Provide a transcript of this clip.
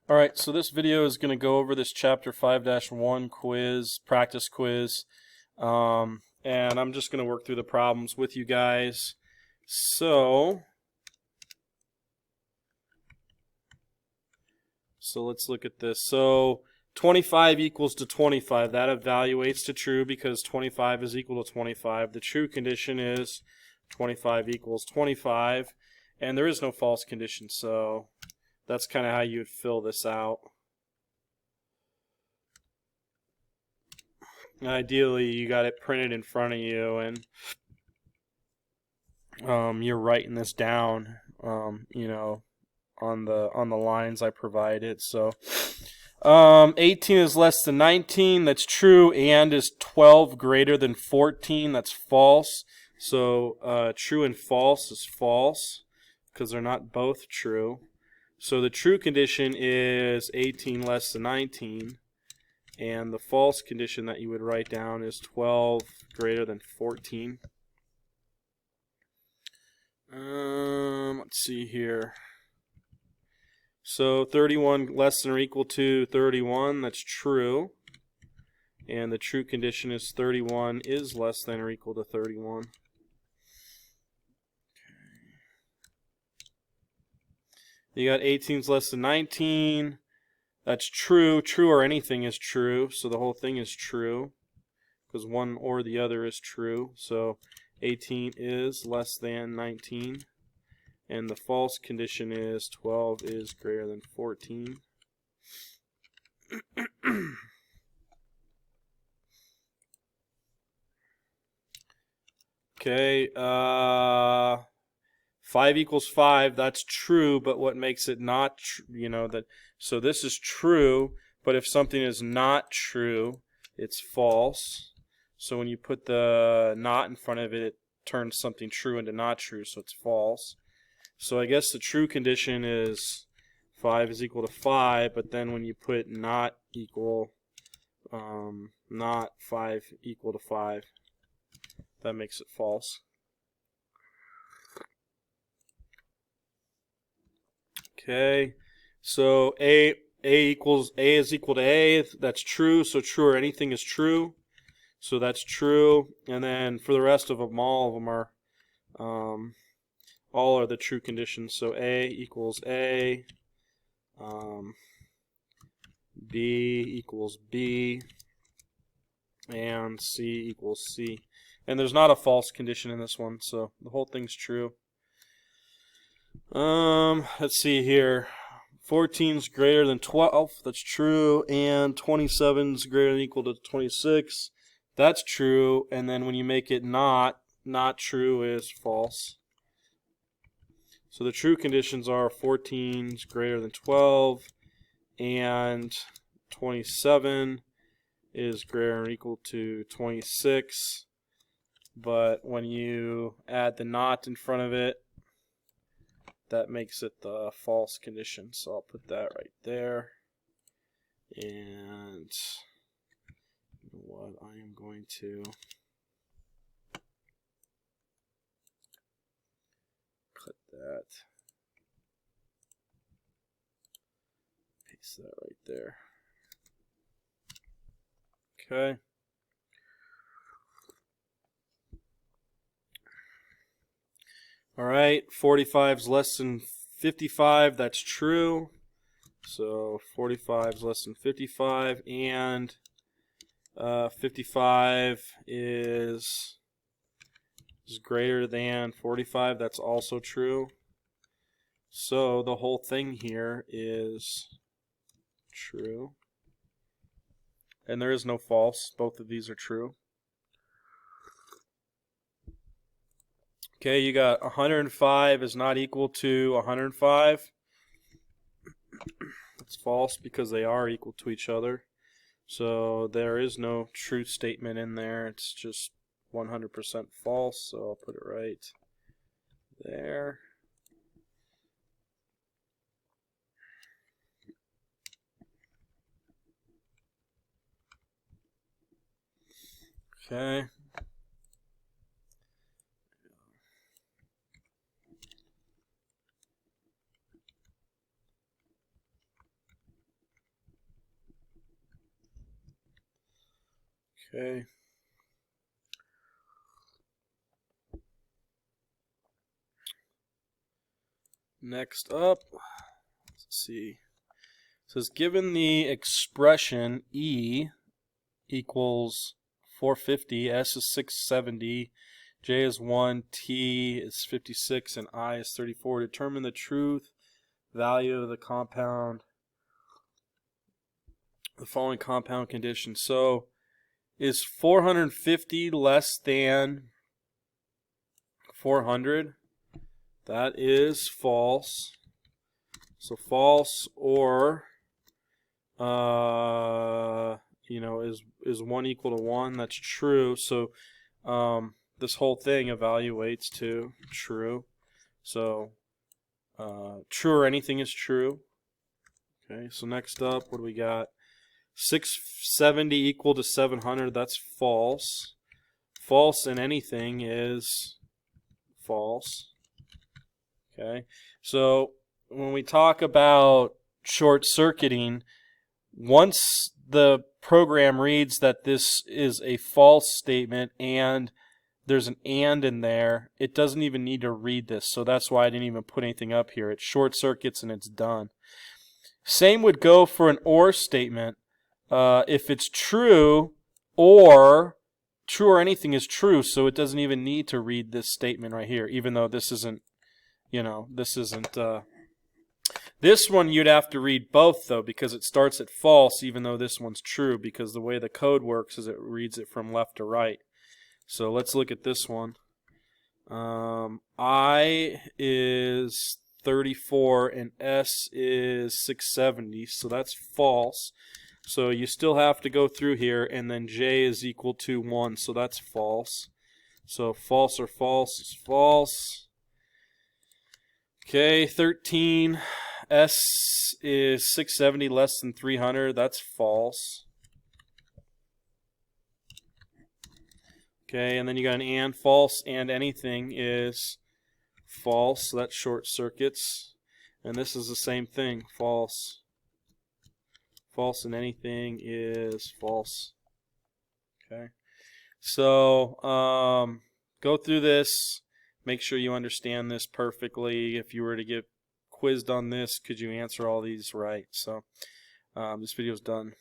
Alright, so this video is going to go over this chapter 5-1 quiz, practice quiz, and I'm just going to work through the problems with you guys. So let's look at this. So 25 equals to 25. That evaluates to true because 25 is equal to 25. The true condition is 25 equals 25, and there is no false condition, so that's kind of how you would fill this out. Ideally, you got it printed in front of you, and you're writing this down, you know, on the lines I provided. So 18 is less than 19. That's true. And is 12 greater than 14? That's false. So true and false is false because they're not both true. So the true condition is 18 less than 19, and the false condition that you would write down is 12 greater than 14. Let's see here. So 31 less than or equal to 31, that's true. And the true condition is 31 is less than or equal to 31. You got 18 is less than 19. That's true. True or anything is true, so the whole thing is true because one or the other is true. So 18 is less than 19. And the false condition is 12 is greater than 14. Okay, 5 equals 5, that's true, but what makes it not so this is true, but if something is not true, it's false. So when you put the not in front of it, it turns something true into not true, so it's false. So I guess the true condition is 5 is equal to 5, but then when you put not equal, not 5 equal to 5, that makes it false. Okay, so A is equal to A, that's true, so true or anything is true. So that's true, and then for the rest of them, all of them are all are the true conditions. So A equals A, B equals B, and C equals C. And there's not a false condition in this one, so the whole thing's true. Let's see here. 14 is greater than 12, that's true, and 27 is greater than or equal to 26, that's true, and then when you make it not true is false. So the true conditions are 14 is greater than 12, and 27 is greater than or equal to 26, but when you add the not in front of it, that makes it the false condition. So I'll put that right there. And you know what? I am going to cut that. Paste that right there. Okay. Alright, 45 is less than 55, that's true. So 45 is less than 55, and 55 is greater than 45, that's also true. So the whole thing here is true. And there is no false, both of these are true. Okay, you got 105 is not equal to 105. It's false because they are equal to each other. So there is no true statement in there. It's just 100% false. So I'll put it right there. Okay. Okay. Next up, let's see. It says given the expression E equals 450, S is 670, J is 1, T is 56, and I is 34. Determine the truth value of the following compound condition. So is 450 less than 400? That is false. So false, or is 1 equal to 1? That's true. So this whole thing evaluates to true. So true or anything is true. Okay, so next up, what do we got? 670 equal to 700, that's false. False in anything is false. Okay, so when we talk about short-circuiting, once the program reads that this is a false statement and there's an and in there, it doesn't even need to read this. So that's why I didn't even put anything up here. It short circuits and it's done. Same would go for an or statement. If it's true or anything is true, so it doesn't even need to read this statement right here, even though this isn't, this one you'd have to read both though, because it starts at false even though this one's true, because the way the code works is it reads it from left to right. So let's look at this one. I is 34 and S is 670, so that's false. So you still have to go through here, and then J is equal to 1, so that's false. So false or false is false. Okay, 13, S is 670 less than 300, that's false. Okay, and then you got an and. False and anything is false, so that short circuits. And this is the same thing, false. False and anything is false. Okay, so go through this. Make sure you understand this perfectly. If you were to get quizzed on this, could you answer all these right? So this video is done.